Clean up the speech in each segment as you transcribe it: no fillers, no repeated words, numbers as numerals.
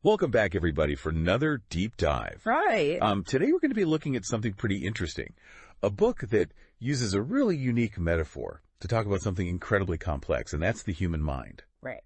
Welcome back, everybody, for another deep dive. Right. Today we're going to be looking at something pretty interesting, a book that uses a really unique metaphor to talk about something incredibly complex, and that's the human mind. Right.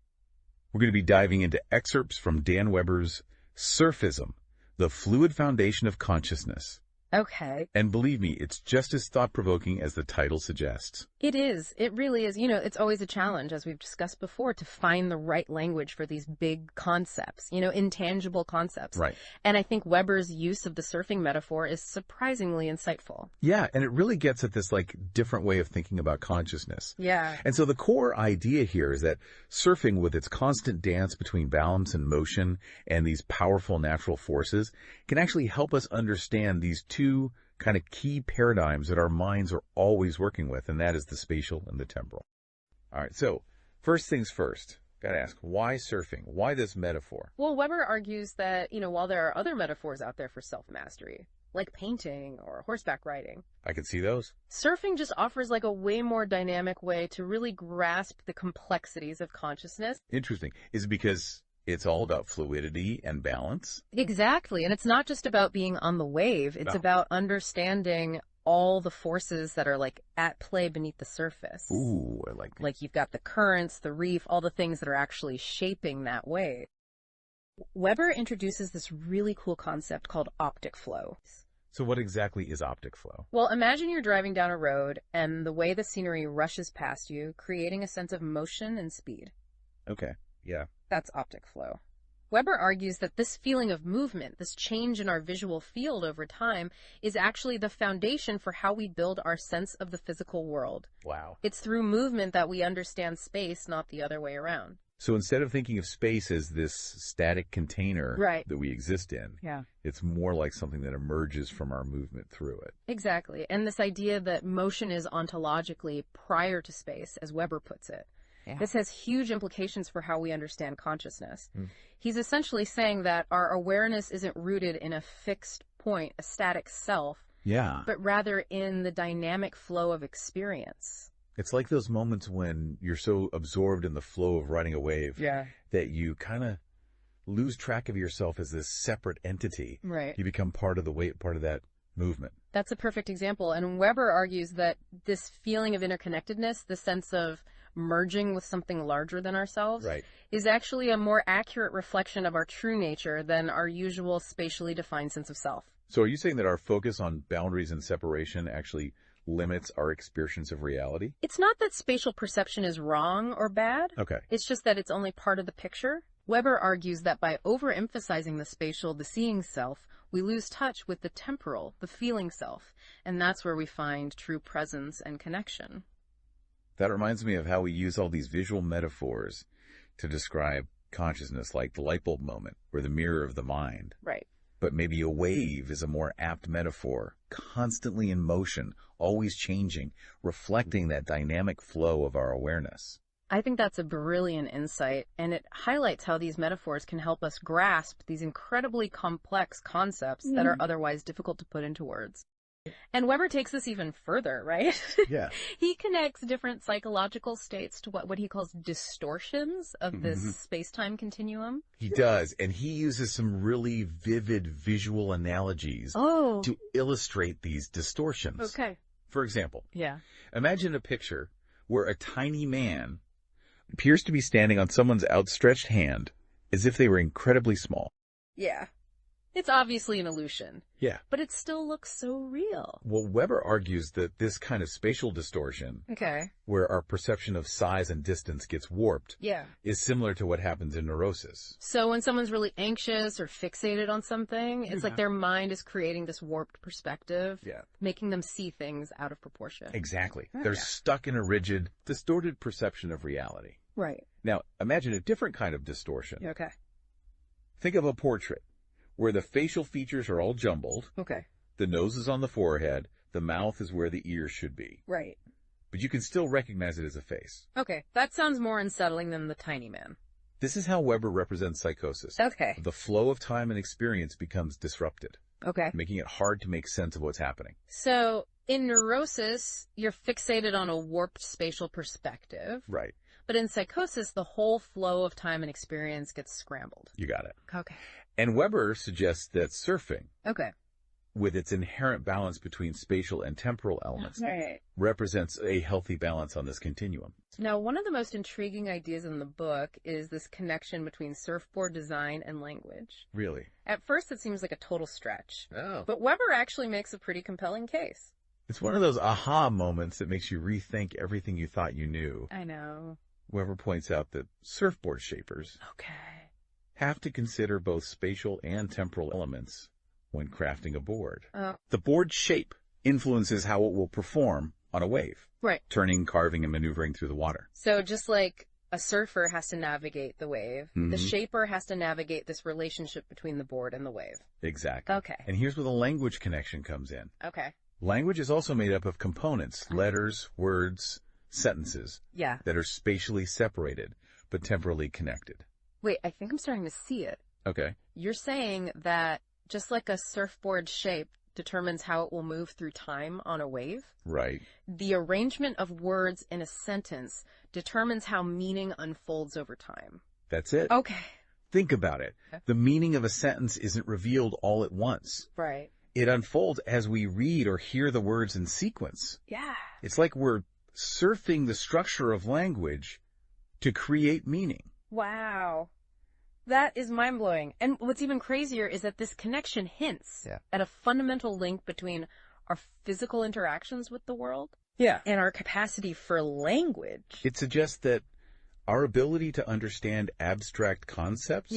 We're going to be diving into excerpts from Dan Weber's Surfism, The Fluid Foundation of Consciousness. Okay. And believe me, it's just as thought-provoking as the title suggests. It is. It really is. It's always a challenge, as we've discussed before, to find the right language for these big concepts, intangible concepts. Right. And I think Weber's use of the surfing metaphor is surprisingly insightful. Yeah, and it really gets at this, different way of thinking about consciousness. Yeah. And so the core idea here is that surfing, with its constant dance between balance and motion and these powerful natural forces, can actually help us understand these two kind of key paradigms that our minds are always working with, and that is the spatial and the temporal. All right, so first things first, got to ask, why surfing? Why this metaphor? Well, Weber argues that, while there are other metaphors out there for self-mastery, like painting or horseback riding, I can see those. surfing just offers a way more dynamic way to really grasp the complexities of consciousness. Interesting. Is it because it's all about fluidity and balance? Exactly. And it's not just about being on the wave. It's No. about understanding all the forces that are at play beneath the surface. Ooh, I like that. Like you've got the currents, the reef, all the things that are actually shaping that wave. Weber introduces this really cool concept called optic flow. So what exactly is optic flow? Well, imagine you're driving down a road and the way the scenery rushes past you, creating a sense of motion and speed. Okay, yeah. That's optic flow. Weber argues that this feeling of movement, this change in our visual field over time, is actually the foundation for how we build our sense of the physical world. Wow. It's through movement that we understand space, not the other way around. So instead of thinking of space as this static container Right. that we exist in, Yeah. it's more like something that emerges from our movement through it. Exactly. And this idea that motion is ontologically prior to space, as Weber puts it. Yeah. This has huge implications for how we understand consciousness. Mm. He's essentially saying that our awareness isn't rooted in a fixed point, a static self, Yeah. but rather in the dynamic flow of experience. It's like those moments when you're so absorbed in the flow of riding a wave that you kind of lose track of yourself as this separate entity. Right. You become part of the wave, part of that movement. That's a perfect example. And Weber argues that this feeling of interconnectedness, the sense of merging with something larger than ourselves, Right. is actually a more accurate reflection of our true nature than our usual spatially defined sense of self. So are you saying that our focus on boundaries and separation actually limits our experience of reality? It's not that spatial perception is wrong or bad. Okay. It's just that it's only part of the picture. Weber argues that by overemphasizing the spatial, the seeing self, we lose touch with the temporal, the feeling self, and that's where we find true presence and connection. That reminds me of how we use all these visual metaphors to describe consciousness, like the light bulb moment or the mirror of the mind. Right. But maybe a wave is a more apt metaphor, constantly in motion, always changing, reflecting that dynamic flow of our awareness. I think that's a brilliant insight, and it highlights how these metaphors can help us grasp these incredibly complex concepts that are otherwise difficult to put into words. And Weber takes this even further, right? Yeah. He connects different psychological states to what he calls distortions of this space-time continuum. He does, and he uses some really vivid visual analogies Oh. to illustrate these distortions. Okay. For example, Yeah. imagine a picture where a tiny man appears to be standing on someone's outstretched hand as if they were incredibly small. Yeah. It's obviously an illusion, Yeah. but it still looks so real. Well, Weber argues that this kind of spatial distortion, Okay. where our perception of size and distance gets warped, Yeah. is similar to what happens in neurosis. So when someone's really anxious or fixated on something, it's like their mind is creating this warped perspective, Yeah. making them see things out of proportion. Exactly. They're stuck in a rigid, distorted perception of reality. Right. Now, imagine a different kind of distortion. Okay. Think of a portrait where the facial features are all jumbled, Okay. the nose is on the forehead, the mouth is where the ears should be. Right. But you can still recognize it as a face. Okay. That sounds more unsettling than the tiny man. This is how Weber represents psychosis. Okay. The flow of time and experience becomes disrupted, Okay. making it hard to make sense of what's happening. So in neurosis, you're fixated on a warped spatial perspective. Right. But in psychosis, the whole flow of time and experience gets scrambled. You got it. Okay. And Weber suggests that surfing, Okay. with its inherent balance between spatial and temporal elements, Right. represents a healthy balance on this continuum. Now, one of the most intriguing ideas in the book is this connection between surfboard design and language. Really? At first, it seems like a total stretch. Oh. But Weber actually makes a pretty compelling case. It's one of those aha moments that makes you rethink everything you thought you knew. I know. Weber points out that surfboard shapers Okay. have to consider both spatial and temporal elements when crafting a board. Oh. The board's shape influences how it will perform on a wave, Right. turning, carving, and maneuvering through the water. So just like a surfer has to navigate the wave, the Mhm. shaper has to navigate this relationship between the board and the wave. Exactly. Okay. And here's where the language connection comes in. Okay. Language is also made up of components, letters, words, sentences Yeah. that are spatially separated, but temporally connected. Wait, I think I'm starting to see it. Okay. You're saying that just like a surfboard shape determines how it will move through time on a wave, Right. the arrangement of words in a sentence determines how meaning unfolds over time. That's it. Okay. Think about it. Okay. The meaning of a sentence isn't revealed all at once. Right. It unfolds as we read or hear the words in sequence. Yeah. It's like we're surfing the structure of language to create meaning. Wow. That is mind-blowing. And what's even crazier is that this connection hints at a fundamental link between our physical interactions with the world Yeah. and our capacity for language. It suggests that our ability to understand abstract concepts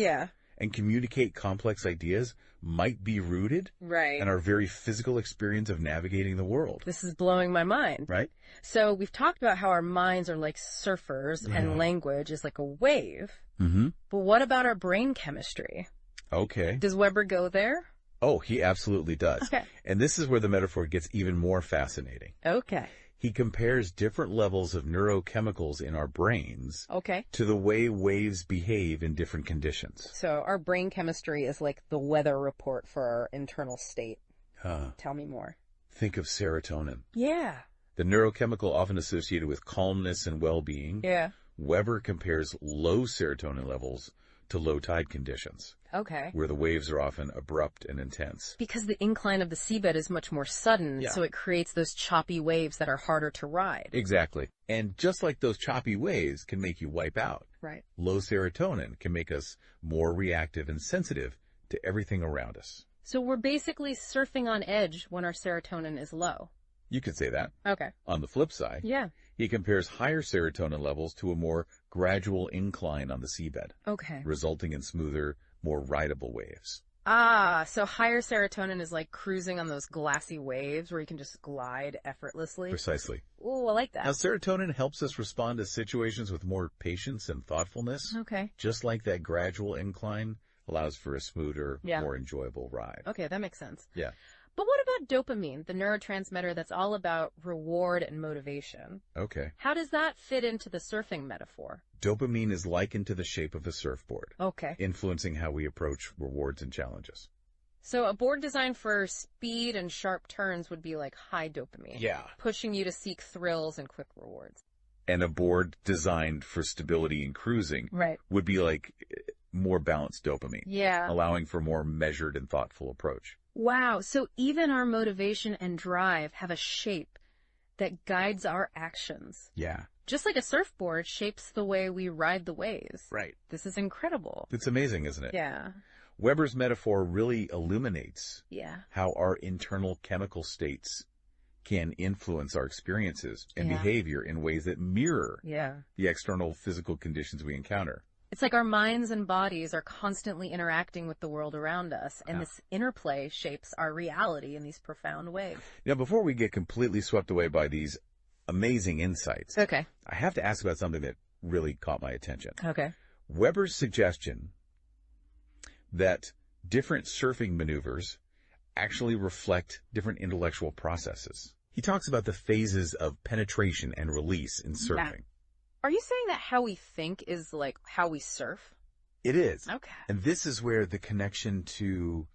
and communicate complex ideas might be rooted Right. in our very physical experience of navigating the world. This is blowing my mind. Right? So we've talked about how our minds are like surfers and language is like a wave. Mm-hmm. But what about our brain chemistry? Okay. Does Weber go there? Oh, he absolutely does. Okay. And this is where the metaphor gets even more fascinating. Okay. He compares different levels of neurochemicals in our brains Okay. to the way waves behave in different conditions. So our brain chemistry is like the weather report for our internal state. Tell me more. Think of serotonin, Yeah. the neurochemical often associated with calmness and well-being. Yeah. Weber compares low serotonin levels to low tide conditions, Okay. where the waves are often abrupt and intense. Because the incline of the seabed is much more sudden, so it creates those choppy waves that are harder to ride. Exactly. And just like those choppy waves can make you wipe out, Right. low serotonin can make us more reactive and sensitive to everything around us. So we're basically surfing on edge when our serotonin is low. You could say that. Okay. On the flip side, Yeah. he compares higher serotonin levels to a more gradual incline on the seabed, Okay. resulting in smoother, more rideable waves. Ah, so higher serotonin is like cruising on those glassy waves where you can just glide effortlessly. Precisely. Ooh, I like Now, that. serotonin helps us respond to situations with more patience and thoughtfulness, Okay. just like that gradual incline allows for a smoother, Yeah. more enjoyable ride. Okay, that makes sense. Yeah. But what about dopamine, the neurotransmitter that's all about reward and motivation? Okay. How does that fit into the surfing metaphor? Dopamine is likened to the shape of a surfboard, Okay. influencing how we approach rewards and challenges. So a board designed for speed and sharp turns would be like high dopamine. Yeah. Pushing you to seek thrills and quick rewards. And a board designed for stability and cruising Right. would be like more balanced dopamine, Yeah. allowing for more measured and thoughtful approach. Wow. So even our motivation and drive have a shape that guides our actions. Yeah. Just like a surfboard shapes the way we ride the waves. Right. This is incredible. It's amazing, isn't it? Yeah. Weber's metaphor really illuminates Yeah. how our internal chemical states can influence our experiences and Yeah. behavior in ways that mirror Yeah. the external physical conditions we encounter. It's like our minds and bodies are constantly interacting with the world around us, and Yeah. this interplay shapes our reality in these profound ways. Now, before we get completely swept away by these amazing insights, Okay. I have to ask about something that really caught my attention. Okay. Weber's suggestion that different surfing maneuvers actually reflect different intellectual processes. He talks about the phases of penetration and release in surfing. Are you saying that how we think is like how we surf? It is. Okay. And this is where the connection to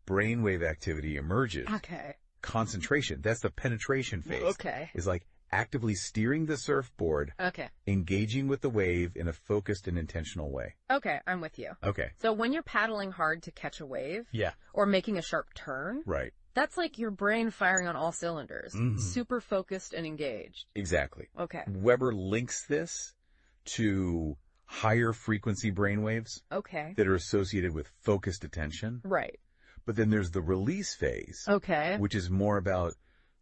brainwave activity emerges. Okay. Concentration, that's the penetration phase, Okay. is like actively steering the surfboard, Okay. engaging with the wave in a focused and intentional way. Okay, I'm with you. Okay. So when you're paddling hard to catch a wave Yeah. or making a sharp turn, Right. that's like your brain firing on all cylinders, Mhm. super focused and engaged. Exactly. Okay. Weber links this to higher frequency brainwaves Okay. that are associated with focused attention. Right. But then there's the release phase, Okay. which is more about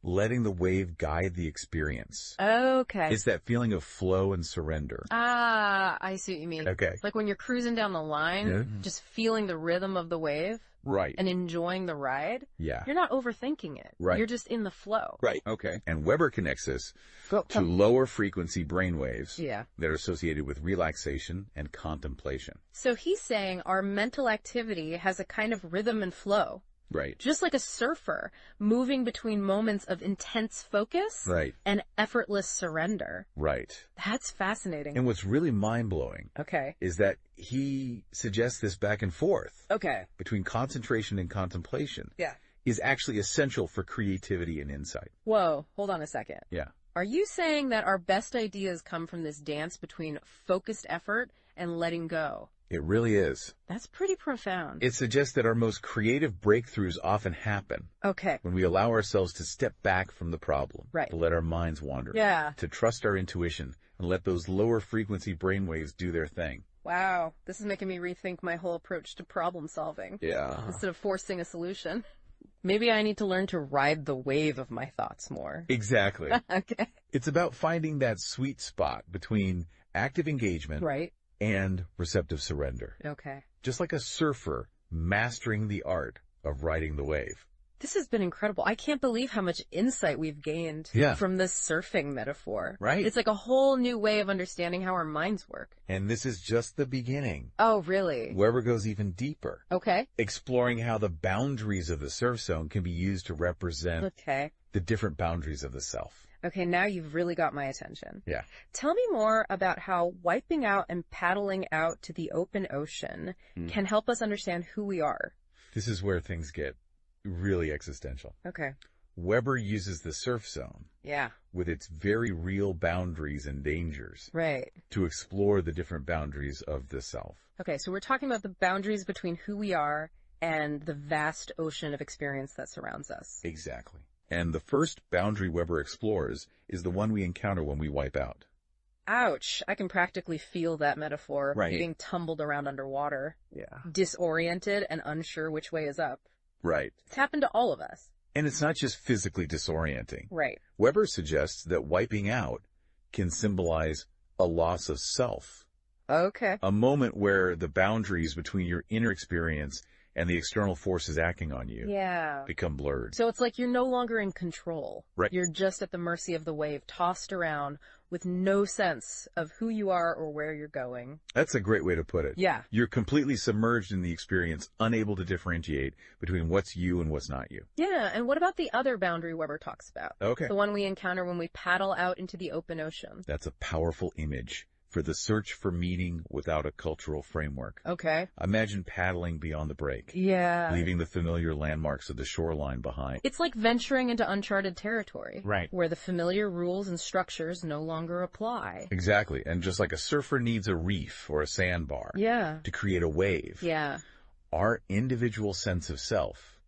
letting the wave guide the experience. Okay. It's that feeling of flow and surrender. Ah, I see what you mean. Okay. Like when you're cruising down the line, Yeah. just feeling the rhythm of the wave Right. and enjoying the ride. Yeah. You're not overthinking it. Right. You're just in the flow. Right. Okay. And Weber connects this to lower frequency brainwaves Yeah. that are associated with relaxation and contemplation. So he's saying our mental activity has a kind of rhythm and flow. Right. Just like a surfer moving between moments of intense focus Right. and effortless surrender. Right. That's fascinating. And what's really mind-blowing Okay. is that he suggests this back and forth Okay. between concentration and contemplation Yeah. is actually essential for creativity and insight. Whoa, hold on a second. Yeah. Are you saying that our best ideas come from this dance between focused effort and letting go? It really is. That's pretty profound. It suggests that our most creative breakthroughs often happen Okay. when we allow ourselves to step back from the problem, Right. to let our minds wander, Yeah. to trust our intuition, and let those lower frequency brainwaves do their thing. Wow. This is making me rethink my whole approach to problem solving. Yeah. Instead of forcing a solution. Maybe I need to learn to ride the wave of my thoughts more. Exactly. Okay. It's about finding that sweet spot between active engagement Right. and receptive surrender. Okay. Just like a surfer mastering the art of riding the wave. This has been incredible. I can't believe how much insight we've gained Yeah. from this surfing metaphor. Right. It's like a whole new way of understanding how our minds work. And this is just the beginning. Oh, really? Weber goes even deeper, Okay. exploring how the boundaries of the surf zone can be used to represent Okay. the different boundaries of the self. Okay, now you've really got my attention. Yeah. Tell me more about how wiping out and paddling out to the open ocean can help us understand who we are. This is where things get really existential. Okay. Weber uses the surf zone Yeah. with its very real boundaries and dangers Right. to explore the different boundaries of the self. Okay, so we're talking about the boundaries between who we are and the vast ocean of experience that surrounds us. Exactly. And the first boundary Weber explores is the one we encounter when we wipe out. Ouch. I can practically feel that metaphor. Right. Being tumbled around underwater, Yeah. disoriented and unsure which way is up. Right. It's happened to all of us. And it's not just physically disorienting. Right. Weber suggests that wiping out can symbolize a loss of self, Okay. a moment where the boundaries between your inner experience and the external forces acting on you Yeah. become blurred. So it's like you're no longer in control. Right. You're just at the mercy of the wave, tossed around with no sense of who you are or where you're going. That's a great way to put it. Yeah. You're completely submerged in the experience, unable to differentiate between what's you and what's not you. Yeah. And what about the other boundary Weber talks about? Okay. The one we encounter when we paddle out into the open ocean. That's a powerful image for the search for meaning without a cultural framework. Okay. Imagine paddling beyond the break, Yeah. leaving the familiar landmarks of the shoreline behind. It's like venturing into uncharted territory. Right. Where the familiar rules and structures no longer apply. Exactly. And just like a surfer needs a reef or a sandbar Yeah. to create a wave, Yeah. our individual sense of self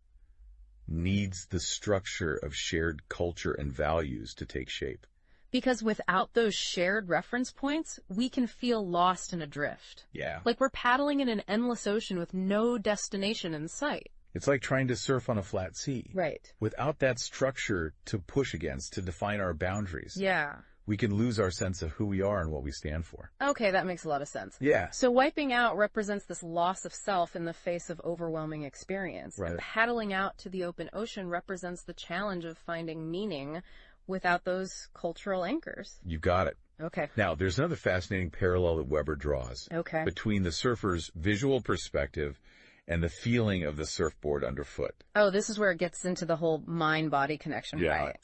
needs the structure of shared culture and values to take shape. Because without those shared reference points, we can feel lost and adrift. Yeah. Like we're paddling in an endless ocean with no destination in sight. It's like trying to surf on a flat sea. Right. Without that structure to push against, to define our boundaries, Yeah. we can lose our sense of who we are and what we stand for. Okay, that makes a lot of sense. Yeah. So wiping out represents this loss of self in the face of overwhelming experience. Right. And paddling out to the open ocean represents the challenge of finding meaning without those cultural anchors. You got it. Okay. Now, there's another fascinating parallel that Weber draws Okay. between the surfer's visual perspective and the feeling of the surfboard underfoot. Oh, this is where it gets into the whole mind-body connection, right?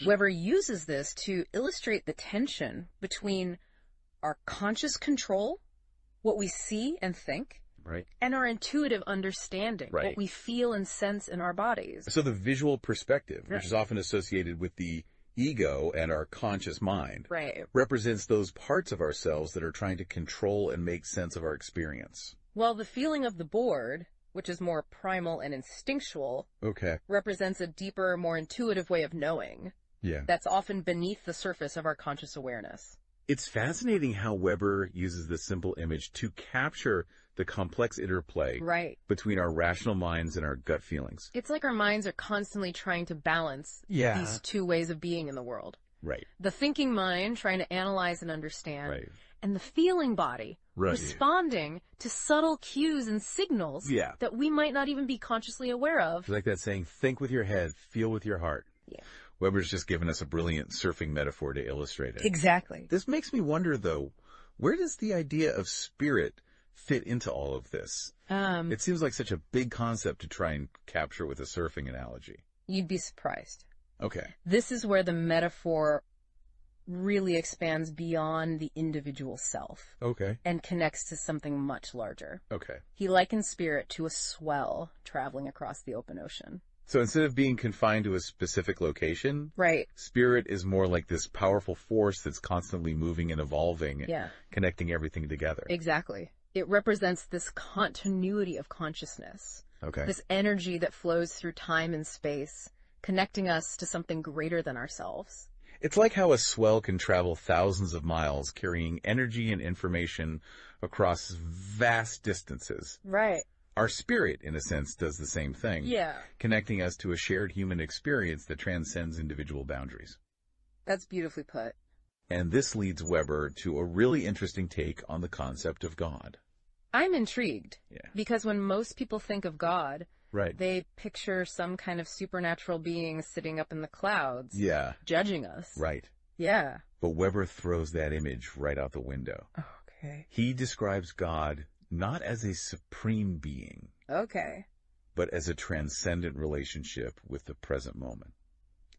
Weber uses this to illustrate the tension between our conscious control, what we see and think, Right. and our intuitive understanding, Right. what we feel and sense in our bodies. So the visual perspective, which is often associated with the ego and our conscious mind Right. represents those parts of ourselves that are trying to control and make sense of our experience. Well, the feeling of the bored, which is more primal and instinctual, Okay. represents a deeper, more intuitive way of knowing Yeah. that's often beneath the surface of our conscious awareness. It's fascinating how Weber uses this simple image to capture the complex interplay Right. between our rational minds and our gut feelings. It's like our minds are constantly trying to balance Yeah. these two ways of being in the world. Right. The thinking mind trying to analyze and understand, Right. and the feeling body Right. responding to subtle cues and signals Yeah. that we might not even be consciously aware of. It's like that saying, think with your head, feel with your heart. Yeah. Weber's just given us a brilliant surfing metaphor to illustrate it. Exactly. This makes me wonder, though, where does the idea of spirit fit into all of this? It seems like such a big concept to try and capture with a surfing analogy. You'd be surprised. Okay. This is where the metaphor really expands beyond the individual self Okay. and connects to something much larger. Okay. He likens spirit to a swell traveling across the open ocean. So instead of being confined to a specific location, Right. spirit is more like this powerful force that's constantly moving and evolving, Yeah. connecting everything together. Exactly. It represents this continuity of consciousness, Okay. this energy that flows through time and space, connecting us to something greater than ourselves. It's like how a swell can travel thousands of miles carrying energy and information across vast distances. Right. Our spirit, in a sense, does the same thing, Yeah. connecting us to a shared human experience that transcends individual boundaries. That's beautifully put. And this leads Weber to a really interesting take on the concept of God. I'm intrigued Yeah. because when most people think of God, Right. they picture some kind of supernatural being sitting up in the clouds, Yeah. judging us. Right. Yeah. But Weber throws that image right out the window. Okay. He describes God not as a supreme being, Okay. but as a transcendent relationship with the present moment.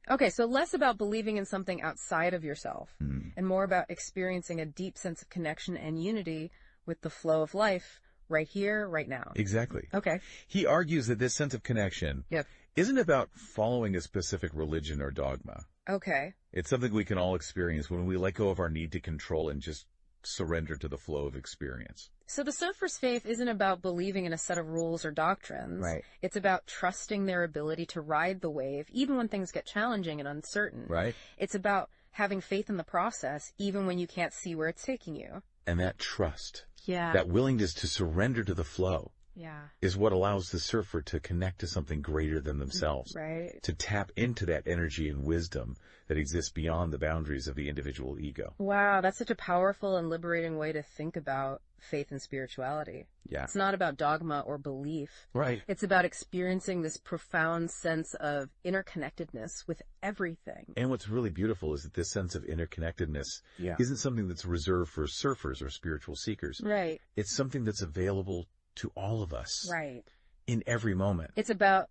Okay, so less about believing in something outside of yourself Hmm. and more about experiencing a deep sense of connection and unity with the flow of life right here, right now. Exactly. Okay. He argues that this sense of connection Yep. isn't about following a specific religion or dogma. Okay. It's something we can all experience when we let go of our need to control and just surrender to the flow of experience. So the surfer's faith isn't about believing in a set of rules or doctrines. Right. It's about trusting their ability to ride the wave, even when things get challenging and uncertain. Right? It's about having faith in the process, even when you can't see where it's taking you. And that trust, Yeah. that willingness to surrender to the flow, Yeah. is what allows the surfer to connect to something greater than themselves, Right. to tap into that energy and wisdom that exists beyond the boundaries of the individual ego. Wow, that's such a powerful and liberating way to think about faith and spirituality. Yeah. It's not about dogma or belief. Right. It's about experiencing this profound sense of interconnectedness with everything. And what's really beautiful is that this sense of interconnectedness isn't something that's reserved for surfers or spiritual seekers. Right. It's something that's available to all of us Right. in every moment. It's about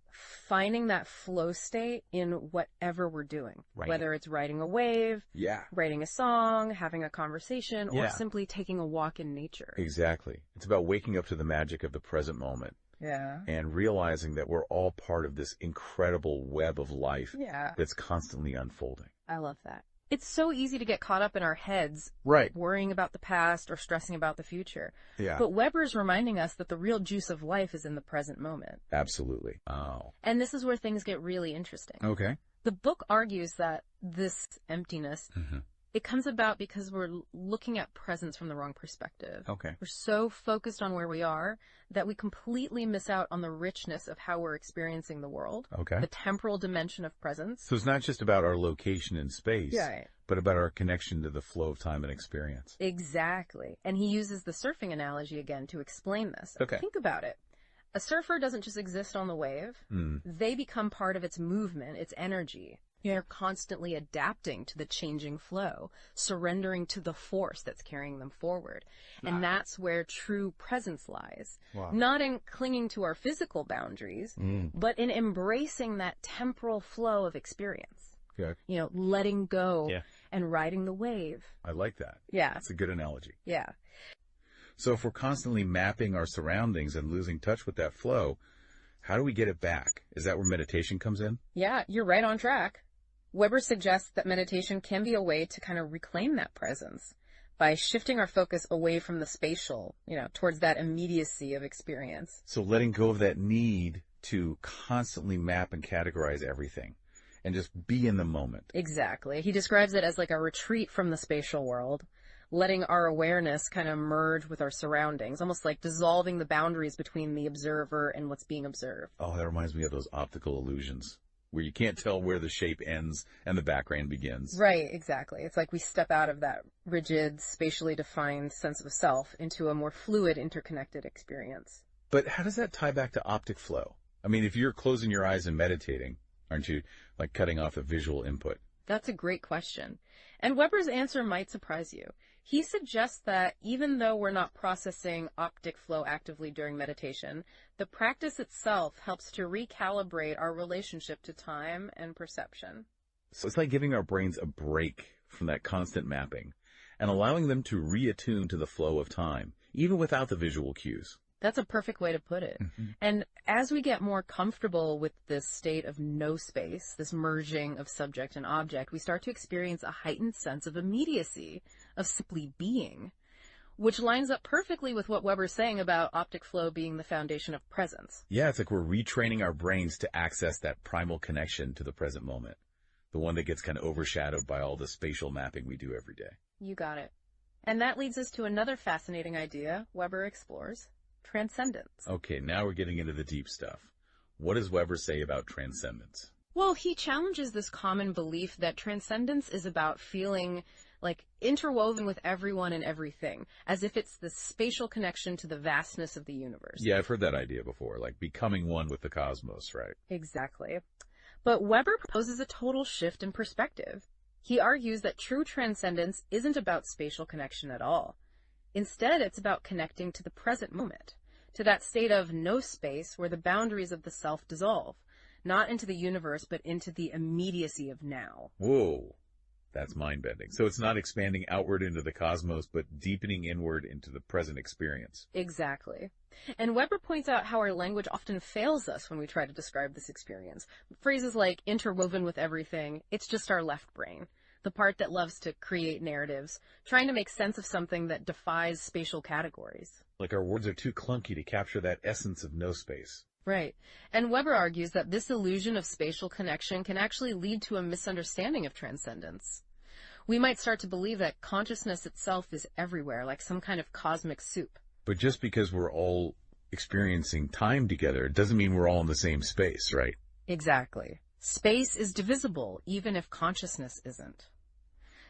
finding that flow state in whatever we're doing, Right. whether it's riding a wave, Yeah. writing a song, having a conversation, or Yeah. simply taking a walk in nature. Exactly. It's about waking up to the magic of the present moment Yeah. and realizing that we're all part of this incredible web of life Yeah. that's constantly unfolding. I love that. It's so easy to get caught up in our heads, Right. worrying about the past or stressing about the future. Yeah. But Weber's reminding us that the real juice of life is in the present moment. Absolutely. Oh. And this is where things get really interesting. Okay. The book argues that this emptiness, Mm-hmm. it comes about because we're looking at presence from the wrong perspective. Okay. We're so focused on where we are that we completely miss out on the richness of how we're experiencing the world, Okay. the temporal dimension of presence. So it's not just about our location in space, Right. but about our connection to the flow of time and experience. Exactly. And he uses the surfing analogy again to explain this. Okay. Think about it. A surfer doesn't just exist on the wave. Mm. They become part of its movement, its energy. They're constantly adapting to the changing flow, surrendering to the force that's carrying them forward. And that's where true presence lies. Wow. Not in clinging to our physical boundaries, but in embracing that temporal flow of experience. Okay. You know, letting go Yeah. and riding the wave. I like that. Yeah. That's a good analogy. Yeah. So if we're constantly mapping our surroundings and losing touch with that flow, how do we get it back? Is that where meditation comes in? Yeah, you're right on track. Weber suggests that meditation can be a way to kind of reclaim that presence by shifting our focus away from the spatial, towards that immediacy of experience. So letting go of that need to constantly map and categorize everything and just be in the moment. Exactly. He describes it as like a retreat from the spatial world, letting our awareness kind of merge with our surroundings, almost like dissolving the boundaries between the observer and what's being observed. Oh, that reminds me of those optical illusions where you can't tell where the shape ends and the background begins. Right, exactly. It's like we step out of that rigid, spatially defined sense of self into a more fluid, interconnected experience. But how does that tie back to optic flow? I mean, if you're closing your eyes and meditating, aren't you like cutting off the visual input? That's a great question. And Weber's answer might surprise you. He suggests that even though we're not processing optic flow actively during meditation, the practice itself helps to recalibrate our relationship to time and perception. So it's like giving our brains a break from that constant mapping and allowing them to reattune to the flow of time, even without the visual cues. That's a perfect way to put it. And as we get more comfortable with this state of no space, this merging of subject and object, we start to experience a heightened sense of immediacy, of simply being, which lines up perfectly with what Weber's saying about optic flow being the foundation of presence. Yeah, it's like we're retraining our brains to access that primal connection to the present moment, the one that gets kind of overshadowed by all the spatial mapping we do every day. You got it. And that leads us to another fascinating idea Weber explores: transcendence. Okay, now we're getting into the deep stuff. What does Weber say about transcendence? Well, he challenges this common belief that transcendence is about feeling like interwoven with everyone and everything, as if it's the spatial connection to the vastness of the universe. Yeah, I've heard that idea before, like becoming one with the cosmos, right? Exactly. But Weber proposes a total shift in perspective. He argues that true transcendence isn't about spatial connection at all. Instead, it's about connecting to the present moment, to that state of no space where the boundaries of the self dissolve, not into the universe, but into the immediacy of now. Whoa, that's mind-bending. So it's not expanding outward into the cosmos, but deepening inward into the present experience. Exactly. And Weber points out how our language often fails us when we try to describe this experience. Phrases like interwoven with everything, it's just our left brain, the part that loves to create narratives, trying to make sense of something that defies spatial categories. Like our words are too clunky to capture that essence of no space. Right. And Weber argues that this illusion of spatial connection can actually lead to a misunderstanding of transcendence. We might start to believe that consciousness itself is everywhere, like some kind of cosmic soup. But just because we're all experiencing time together, it doesn't mean we're all in the same space, right? Exactly. Space is divisible, even if consciousness isn't.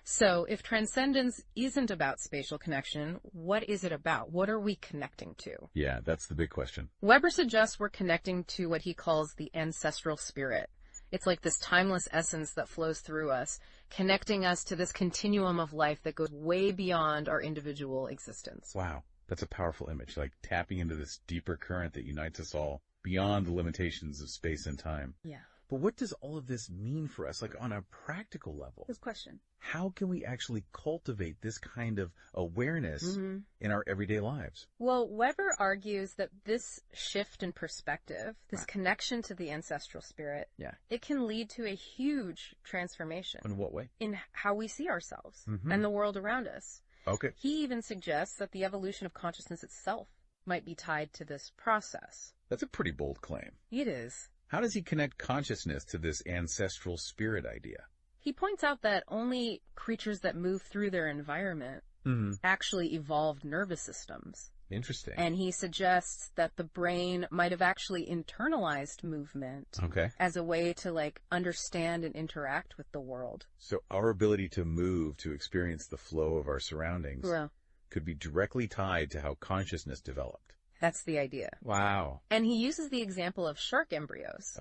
So if transcendence isn't about spatial connection, what is it about? What are we connecting to? Yeah, that's the big question. Weber suggests we're connecting to what he calls the ancestral spirit. It's like this timeless essence that flows through us, connecting us to this continuum of life that goes way beyond our individual existence. Wow, that's a powerful image, like tapping into this deeper current that unites us all beyond the limitations of space and time. Yeah. But what does all of this mean for us, like on a practical level? Good question. How can we actually cultivate this kind of awareness in our everyday lives? Well, Weber argues that this shift in perspective, this connection to the ancestral spirit, it can lead to a huge transformation. In what way? In how we see ourselves and the world around us. Okay. He even suggests that the evolution of consciousness itself might be tied to this process. That's a pretty bold claim. It is. How does he connect consciousness to this ancestral spirit idea? He points out that only creatures that move through their environment actually evolved nervous systems. Interesting. And he suggests that the brain might have actually internalized movement as a way to understand and interact with the world. So our ability to move, to experience the flow of our surroundings could be directly tied to how consciousness developed. That's the idea. Wow. And he uses the example of shark embryos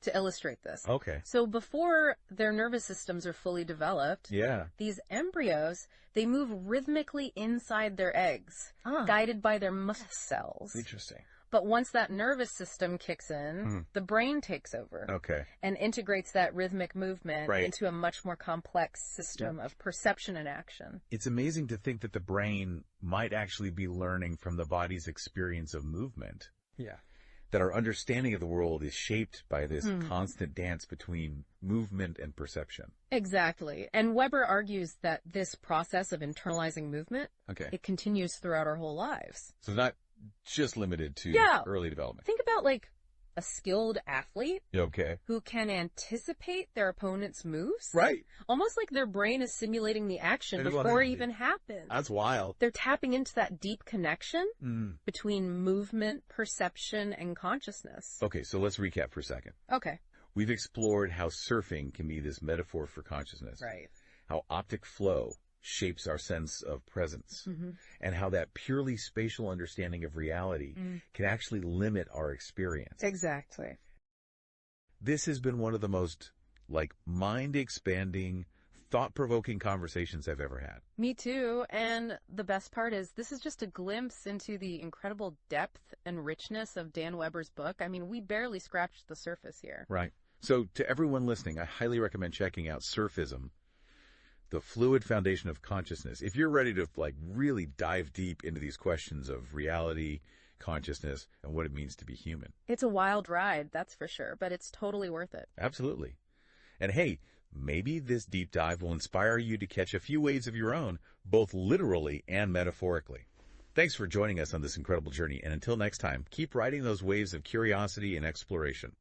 to illustrate this. Okay. So before their nervous systems are fully developed, these embryos, they move rhythmically inside their eggs, guided by their muscle cells. Interesting. But once that nervous system kicks in, the brain takes over and integrates that rhythmic movement into a much more complex system of perception and action. It's amazing to think that the brain might actually be learning from the body's experience of movement. Yeah. that our understanding of the world is shaped by this constant dance between movement and perception. Exactly. And Weber argues that this process of internalizing movement, it continues throughout our whole lives. So it's not just limited to early development. Think about like a skilled athlete Okay. who can anticipate their opponent's moves. Right. Almost like their brain is simulating the action before it even happens. That's wild. They're tapping into that deep connection between movement, perception, and consciousness. Okay, so let's recap for a second. Okay. We've explored how surfing can be this metaphor for consciousness. Right. How optic flow shapes our sense of presence, and how that purely spatial understanding of reality can actually limit our experience. Exactly. This has been one of the most, mind-expanding, thought-provoking conversations I've ever had. Me too. And the best part is this is just a glimpse into the incredible depth and richness of Dan Weber's book. I mean, we barely scratched the surface here. Right. So to everyone listening, I highly recommend checking out Surfism, The Fluid Foundation of Consciousness. If you're ready to really dive deep into these questions of reality, consciousness, and what it means to be human. It's a wild ride, that's for sure, but it's totally worth it. Absolutely. And hey, maybe this deep dive will inspire you to catch a few waves of your own, both literally and metaphorically. Thanks for joining us on this incredible journey, and until next time, keep riding those waves of curiosity and exploration.